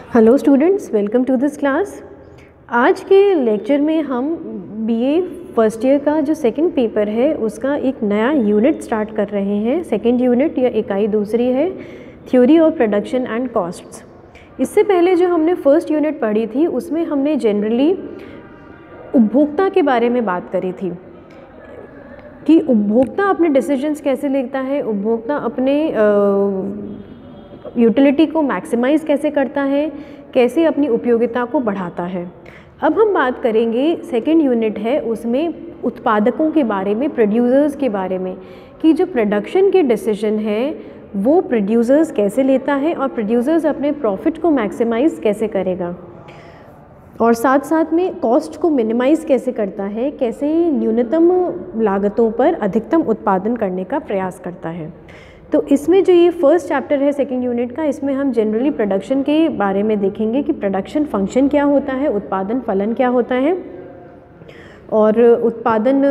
Hello students, welcome to this class. आज के lecture में हम बीए फर्स्ट ईयर का जो सेकंड पेपर है उसका एक नया यूनिट स्टार्ट कर रहे हैं। सेकंड यूनिट या इकाई दूसरी है theory of production and costs. इससे पहले जो हमने फर्स्ट यूनिट पढ़ी थी उसमें हमने जनरली उपभोक्ता के बारे में बात करी थी कि उपभोक्ता अपने डिसीजंस कैसे लेता है, उपभोक्ता अपने यूटिलिटी को मैक्सिमाइज़ कैसे करता है, कैसे अपनी उपयोगिता को बढ़ाता है। अब हम बात करेंगे, सेकंड यूनिट है उसमें उत्पादकों के बारे में, प्रोड्यूसर्स के बारे में, कि जो प्रोडक्शन के डिसीजन है वो प्रोड्यूसर्स कैसे लेता है और प्रोड्यूसर्स अपने प्रॉफिट को मैक्सिमाइज़ कैसे करेगा और साथ साथ में कॉस्ट को मिनिमाइज़ कैसे करता है, कैसे न्यूनतम लागतों पर अधिकतम उत्पादन करने का प्रयास करता है। तो इसमें जो ये फर्स्ट चैप्टर है सेकंड यूनिट का, इसमें हम जनरली प्रोडक्शन के बारे में देखेंगे कि प्रोडक्शन फंक्शन क्या होता है, उत्पादन फलन क्या होता है और उत्पादन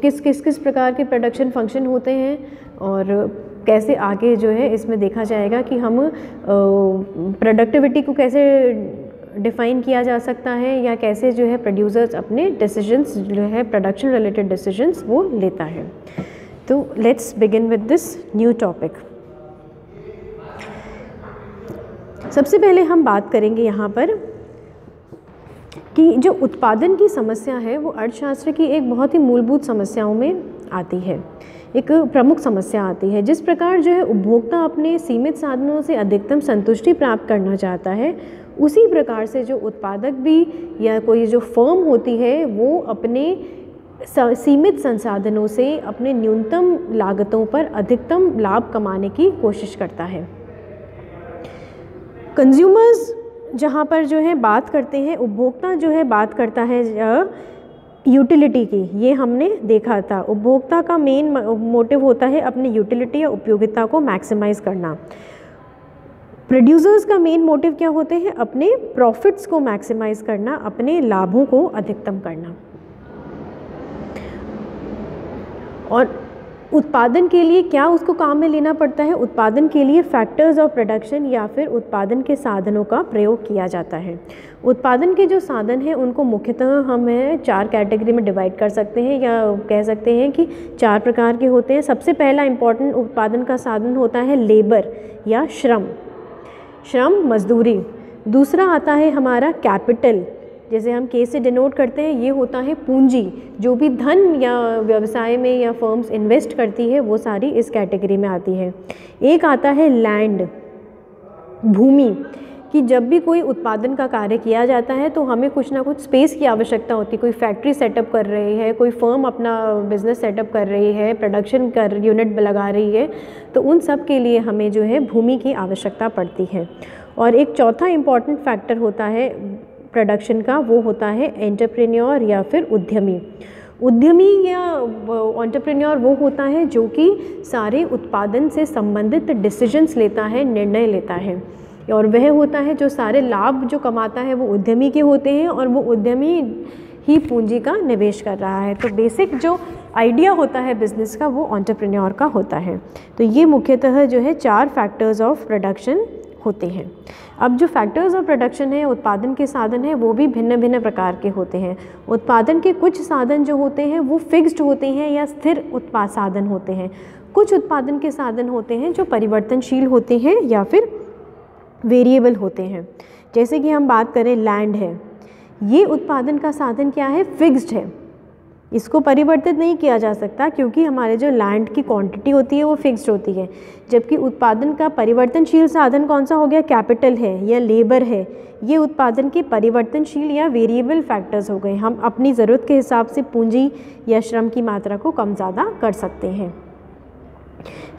किस प्रकार के प्रोडक्शन फंक्शन होते हैं और कैसे आगे जो है इसमें देखा जाएगा कि हम प्रोडक्टिविटी को कैसे डिफ़ाइन किया जा सकता है या कैसे जो है प्रोड्यूसर्स अपने डिसीजंस जो है प्रोडक्शन रिलेटेड डिसीजंस वो लेता है। तो let's begin with this new topic. सबसे पहले हम बात करेंगे यहाँ पर कि जो उत्पादन की समस्या है वो अर्थशास्त्र की एक बहुत ही मूलभूत समस्याओं में आती है, एक प्रमुख समस्या आती है। जिस प्रकार जो है उपभोक्ता अपने सीमित साधनों से अधिकतम संतुष्टि प्राप्त करना चाहता है, उसी प्रकार से जो उत्पादक भी या कोई जो फर्म होती है वो अपने सीमित संसाधनों से अपने न्यूनतम लागतों पर अधिकतम लाभ कमाने की कोशिश करता है। कंज्यूमर्स जहाँ पर जो है बात करते हैं, उपभोक्ता जो है बात करता है यूटिलिटी की, ये हमने देखा था। उपभोक्ता का मेन मोटिव होता है अपनी यूटिलिटी या उपयोगिता को मैक्सिमाइज करना। प्रोड्यूसर्स का मेन मोटिव क्या होते हैं? अपने प्रॉफिट्स को मैक्सिमाइज करना, अपने लाभों को अधिकतम करना। और उत्पादन के लिए क्या उसको काम में लेना पड़ता है? उत्पादन के लिए फैक्टर्स ऑफ प्रोडक्शन या फिर उत्पादन के साधनों का प्रयोग किया जाता है। उत्पादन के जो साधन हैं उनको मुख्यतः हम चार कैटेगरी में डिवाइड कर सकते हैं या कह सकते हैं कि चार प्रकार के होते हैं। सबसे पहला इम्पॉर्टेंट उत्पादन का साधन होता है लेबर या श्रम, मजदूरी। दूसरा आता है हमारा कैपिटल, जैसे हम के से डिनोट करते हैं, ये होता है पूंजी। जो भी धन या व्यवसाय में या फर्म्स इन्वेस्ट करती है वो सारी इस कैटेगरी में आती है। एक आता है लैंड, भूमि, कि जब भी कोई उत्पादन का कार्य किया जाता है तो हमें कुछ ना कुछ स्पेस की आवश्यकता होती है। कोई फैक्ट्री सेटअप कर रही है, कोई फर्म अपना बिजनेस सेटअप कर रही है, प्रोडक्शन यूनिट लगा रही है, तो उन सब के लिए हमें जो है भूमि की आवश्यकता पड़ती है। और एक चौथा इम्पॉर्टेंट फैक्टर होता है प्रोडक्शन का, वो होता है एंटरप्रेन्योर या फिर उद्यमी। उद्यमी या एंटरप्रेन्योर वो होता है जो कि सारे उत्पादन से संबंधित डिसीजंस लेता है, निर्णय लेता है, और वह होता है जो सारे लाभ जो कमाता है वो उद्यमी के होते हैं और वो उद्यमी ही पूंजी का निवेश कर रहा है। तो बेसिक जो आइडिया होता है बिजनेस का वो एंटरप्रेन्योर का होता है। तो ये मुख्यतः जो है चार फैक्टर्स ऑफ प्रोडक्शन होते हैं। अब जो फैक्टर्स ऑफ प्रोडक्शन है, उत्पादन के साधन हैं, वो भी भिन्न भिन्न प्रकार के होते हैं। उत्पादन के कुछ साधन जो होते हैं वो फिक्स्ड होते हैं या स्थिर उत्पाद साधन होते हैं। कुछ उत्पादन के साधन होते हैं जो परिवर्तनशील होते हैं या फिर वेरिएबल होते हैं। जैसे कि हम बात करें लैंड है, ये उत्पादन का साधन क्या है? फिक्स्ड है, इसको परिवर्तित नहीं किया जा सकता क्योंकि हमारे जो लैंड की क्वांटिटी होती है वो फिक्स्ड होती है। जबकि उत्पादन का परिवर्तनशील साधन कौन सा हो गया? कैपिटल है या लेबर है। ये उत्पादन के परिवर्तनशील या वेरिएबल फैक्टर्स हो गए। हम अपनी ज़रूरत के हिसाब से पूंजी या श्रम की मात्रा को कम ज़्यादा कर सकते हैं।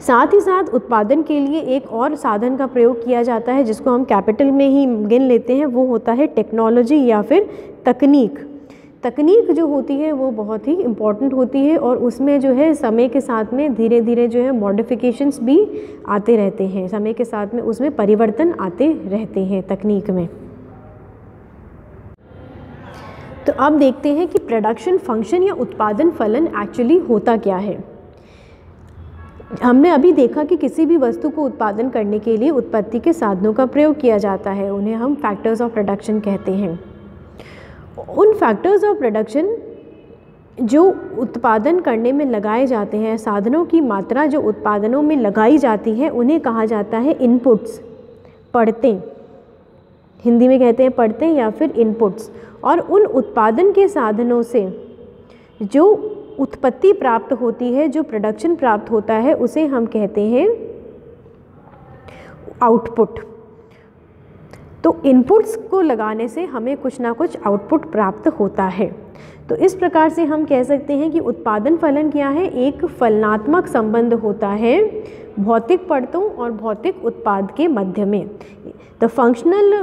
साथ ही साथ उत्पादन के लिए एक और साधन का प्रयोग किया जाता है जिसको हम कैपिटल में ही गिन लेते हैं, वो होता है टेक्नोलॉजी या फिर तकनीक। तकनीक जो होती है वो बहुत ही इम्पॉर्टेंट होती है और उसमें जो है समय के साथ में धीरे धीरे जो है मॉडिफिकेशंस भी आते रहते हैं, समय के साथ में उसमें परिवर्तन आते रहते हैं तकनीक में। तो अब देखते हैं कि प्रोडक्शन फंक्शन या उत्पादन फलन एक्चुअली होता क्या है। हमने अभी देखा कि किसी भी वस्तु को उत्पादन करने के लिए उत्पत्ति के साधनों का प्रयोग किया जाता है, उन्हें हम फैक्टर्स ऑफ प्रोडक्शन कहते हैं। उन फैक्टर्स ऑफ प्रोडक्शन जो उत्पादन करने में लगाए जाते हैं, साधनों की मात्रा जो उत्पादनों में लगाई जाती है, उन्हें कहा जाता है इनपुट्स, पड़तें। हिंदी में कहते हैं पड़तें या फिर इनपुट्स। और उन उत्पादन के साधनों से जो उत्पत्ति प्राप्त होती है, जो प्रोडक्शन प्राप्त होता है, उसे हम कहते हैं आउटपुट। तो इनपुट्स को लगाने से हमें कुछ ना कुछ आउटपुट प्राप्त होता है। तो इस प्रकार से हम कह सकते हैं कि उत्पादन फलन क्या है, एक फलनात्मक संबंध होता है भौतिक परतों और भौतिक उत्पाद के मध्य में। The functional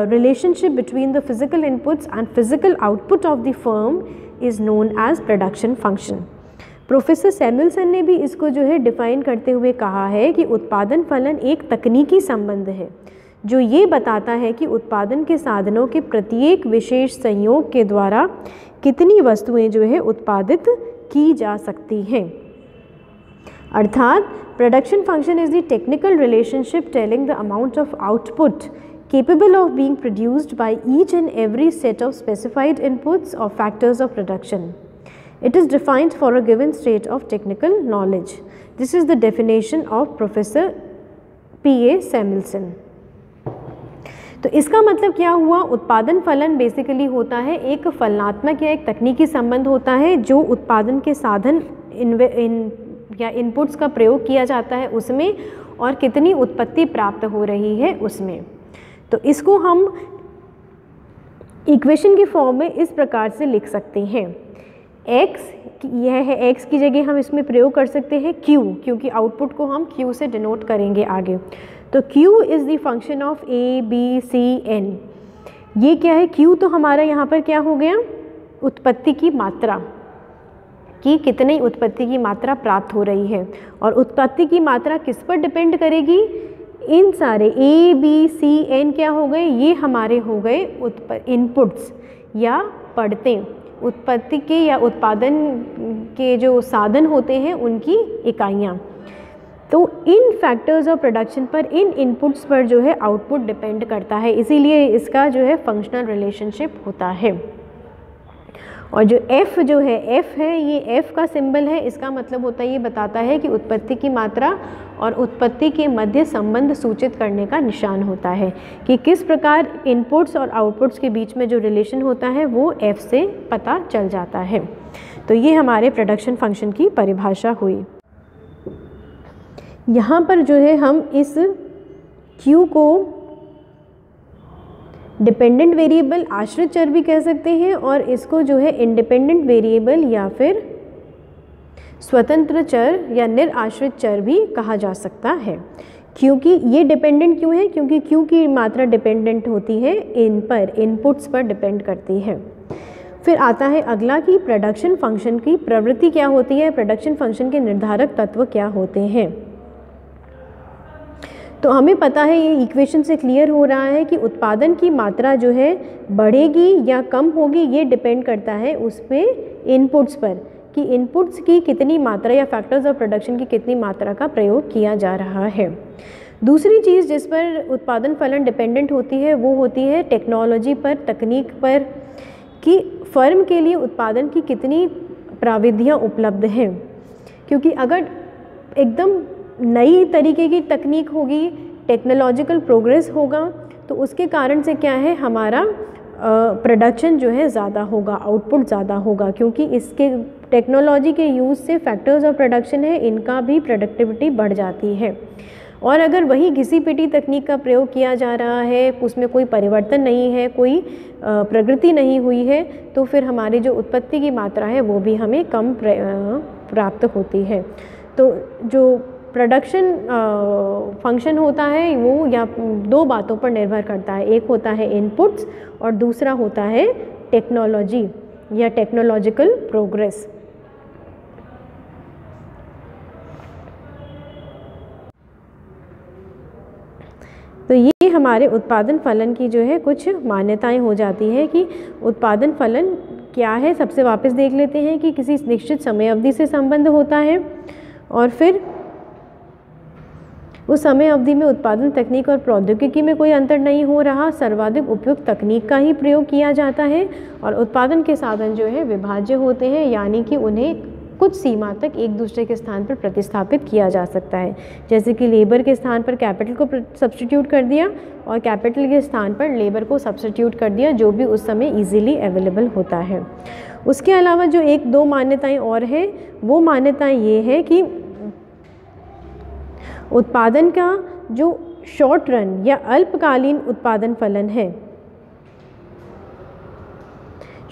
relationship between the physical inputs and physical output of the firm is known as production function. Professor Samuelson ने भी इसको जो है डिफाइन करते हुए कहा है कि उत्पादन फलन एक तकनीकी संबंध है जो ये बताता है कि उत्पादन के साधनों के प्रत्येक विशेष संयोग के द्वारा कितनी वस्तुएं जो है उत्पादित की जा सकती हैं। अर्थात production function is the technical relationship telling the amount of output capable of being produced by each and every set of specified inputs or factors of production. It is defined for a given state of technical knowledge. This is the definition of Professor P.A. Samuelson. तो इसका मतलब क्या हुआ, उत्पादन फलन basically होता है एक फलनात्मक या एक तकनीकी संबंध होता है जो उत्पादन के साधन या इनपुट्स का प्रयोग किया जाता है उसमें और कितनी उत्पत्ति प्राप्त हो रही है उसमें। तो इसको हम इक्वेशन की फॉर्म में इस प्रकार से लिख सकते हैं। x, यह है x की जगह हम इसमें प्रयोग कर सकते हैं q, क्योंकि आउटपुट को हम q से डिनोट करेंगे आगे। तो q is the function of a b c n। ये क्या है, q तो हमारा यहाँ पर क्या हो गया, उत्पत्ति की मात्रा, कि कितनी उत्पत्ति की मात्रा प्राप्त हो रही है। और उत्पत्ति की मात्रा किस पर डिपेंड करेगी, इन सारे ए बी सी एन क्या हो गए, ये हमारे हो गए इनपुट्स या पड़तें, उत्पत्ति के या उत्पादन के जो साधन होते हैं उनकी इकाइयाँ। तो इन फैक्टर्स ऑफ प्रोडक्शन पर, इन इनपुट्स पर जो है आउटपुट डिपेंड करता है, इसीलिए इसका जो है फंक्शनल रिलेशनशिप होता है। और जो F जो है, F है, ये F का सिंबल है, इसका मतलब होता है, ये बताता है कि उत्पत्ति की मात्रा और उत्पत्ति के मध्य संबंध सूचित करने का निशान होता है कि किस प्रकार इनपुट्स और आउटपुट्स के बीच में जो रिलेशन होता है वो F से पता चल जाता है। तो ये हमारे प्रोडक्शन फंक्शन की परिभाषा हुई। यहाँ पर जो है हम इस Q को डिपेंडेंट वेरिएबल, आश्रित चर भी कह सकते हैं, और इसको जो है इंडिपेंडेंट वेरिएबल या फिर स्वतंत्र चर या निराश्रित चर भी कहा जा सकता है। क्योंकि ये डिपेंडेंट क्यों है, क्योंकि Q की मात्रा डिपेंडेंट होती है इन पर, इनपुट्स पर डिपेंड करती है। फिर आता है अगला कि प्रोडक्शन फंक्शन की प्रवृत्ति क्या होती है, प्रोडक्शन फंक्शन के निर्धारक तत्व क्या होते हैं। तो हमें पता है, ये इक्वेशन से क्लियर हो रहा है कि उत्पादन की मात्रा जो है बढ़ेगी या कम होगी, ये डिपेंड करता है उस पर इनपुट्स पर, कि इनपुट्स की कितनी मात्रा या फैक्टर्स ऑफ प्रोडक्शन की कितनी मात्रा का प्रयोग किया जा रहा है। दूसरी चीज़ जिस पर उत्पादन फलन डिपेंडेंट होती है वो होती है टेक्नोलॉजी पर, तकनीक पर, कि फर्म के लिए उत्पादन की कितनी प्राविधियाँ उपलब्ध हैं। क्योंकि अगर एकदम नई तरीके की तकनीक होगी, टेक्नोलॉजिकल प्रोग्रेस होगा, तो उसके कारण से क्या है, हमारा प्रोडक्शन जो है ज़्यादा होगा, आउटपुट ज़्यादा होगा, क्योंकि इसके टेक्नोलॉजी के यूज़ से फैक्टर्स ऑफ प्रोडक्शन है, इनका भी प्रोडक्टिविटी बढ़ जाती है। और अगर वही घिसी पिटी तकनीक का प्रयोग किया जा रहा है, उसमें कोई परिवर्तन नहीं है, कोई प्रगति नहीं हुई है, तो फिर हमारी जो उत्पत्ति की मात्रा है वो भी हमें कम प्राप्त होती है। तो जो प्रोडक्शन फंक्शन होता है वो या दो बातों पर निर्भर करता है, एक होता है इनपुट्स और दूसरा होता है टेक्नोलॉजी या टेक्नोलॉजिकल प्रोग्रेस। तो ये हमारे उत्पादन फलन की जो है कुछ मान्यताएं हो जाती है कि उत्पादन फलन क्या है। सबसे वापस देख लेते हैं कि किसी निश्चित समय अवधि से संबंध होता है, और फिर उस समय अवधि में उत्पादन तकनीक और प्रौद्योगिकी में कोई अंतर नहीं हो रहा, सर्वाधिक उपयुक्त तकनीक का ही प्रयोग किया जाता है और उत्पादन के साधन जो है विभाज्य होते हैं, यानी कि उन्हें कुछ सीमा तक एक दूसरे के स्थान पर प्रतिस्थापित किया जा सकता है। जैसे कि लेबर के स्थान पर कैपिटल को सब्स्टिट्यूट कर दिया और कैपिटल के स्थान पर लेबर को सब्स्टिट्यूट कर दिया, जो भी उस समय इजीली अवेलेबल होता है। उसके अलावा जो एक दो मान्यताएं और हैं, वो मान्यताएं ये है कि उत्पादन का जो शॉर्ट रन या अल्पकालीन उत्पादन फलन है,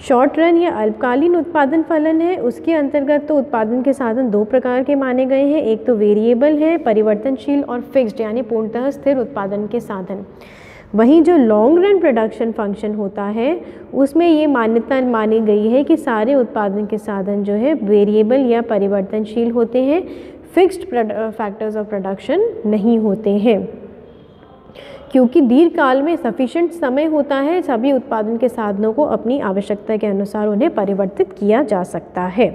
शॉर्ट रन या अल्पकालीन उत्पादन फलन है, उसके अंतर्गत तो उत्पादन के साधन दो प्रकार के माने गए हैं। एक तो वेरिएबल है, परिवर्तनशील, और फिक्स्ड यानी पूर्णतः स्थिर उत्पादन के साधन। वहीं जो लॉन्ग रन प्रोडक्शन फंक्शन होता है, उसमें ये मान्यता मानी गई है कि सारे उत्पादन के साधन जो है वेरिएबल या परिवर्तनशील होते हैं, फिक्स्ड फैक्टर्स ऑफ प्रोडक्शन नहीं होते हैं, क्योंकि दीर्घकाल में सफिशिएंट समय होता है सभी उत्पादन के साधनों को अपनी आवश्यकता के अनुसार उन्हें परिवर्तित किया जा सकता है।